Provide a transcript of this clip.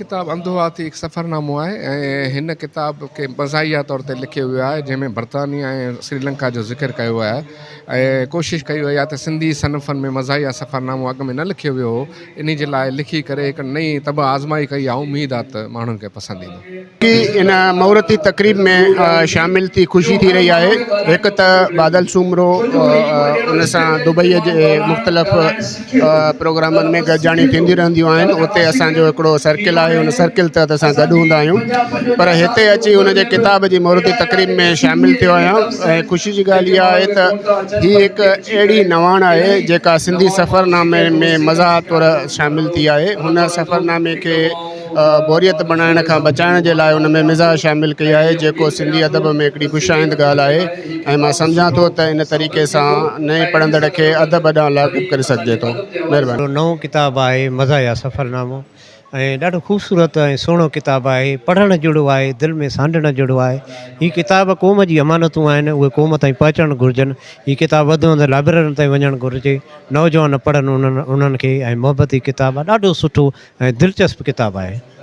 किताब अंधोहाथी हिकु सफ़रनामो आहे ऐं हिन किताब खे मज़ाहिया तौर ते लिखियो वियो आहे जंहिंमें बरतानिया ऐं श्रीलंका जो ज़िक्र कयो आहे ऐं कोशिशि कई वई आहे त सिंधी सनफ़नि में मज़ाहिया सफ़रनामो अॻ में न लिखियो वियो हो। इन जे लाइ लिखी करे हिकु नई तब आज़माई कई आहे। उमेद आहे त माण्हुनि खे पसंदि ईंदो। कि इन महूरती तकरीब में शामिल थी ख़ुशी थी रही आहे। हिकु त बादल सूमरो उन सां दुबईअ जे मुख़्तलिफ़ प्रोग्रामनि में गॾिजाणी थींदी रहंदियूं आहिनि। उते असांजो हिकिड़ो सर्किल आहे, उन सर्किल तहत असां गॾु हूंदा आहियूं। पर हिते अची हुन जे किताब जी महूरती तकरीब में शामिल थियो आहियां ऐं ख़ुशी जी ॻाल्हि इहा आहे त हीअ हिकु अहिड़ी नवाण आहे जेका सिंधी सफ़रनामे में मज़ाह तौरु शामिल थी आहे। हुन सफ़रनामे खे बोरियत बनाइण खां बचाइण जे लाइ उन में मिज़ाह शामिल कई आहे जेको सिंधी अदब में हिकिड़ी ख़ुशाइंद ॻाल्हि आहे ऐं मां सम्झां थो त इन तरीक़े सां नए पढ़ंदड़ खे अदब ॾांहुं लाॻू करे सघिजे थो। महिरबानी। नओं किताबु आहे मज़ाहिया सफ़रनामो ऐं ॾाढो ख़ूबसूरत ऐं सुहिणो किताबु आहे। पढ़णु जहिड़ो आहे, दिलि में सांढणु जहिड़ो आहे। हीअ किताब क़ौम जी अमानतूं आहिनि, उहे क़ौम ताईं पहुचणु घुरिजनि। हीअ किताबु वधि में वधि लाइब्रेरियुनि ताईं वञणु घुरिजे, नौजवान पढ़नि उन्हनि खे ऐं मुहबती किताबु आहे। ॾाढो सुठो ऐं दिलचस्प किताबु आहे।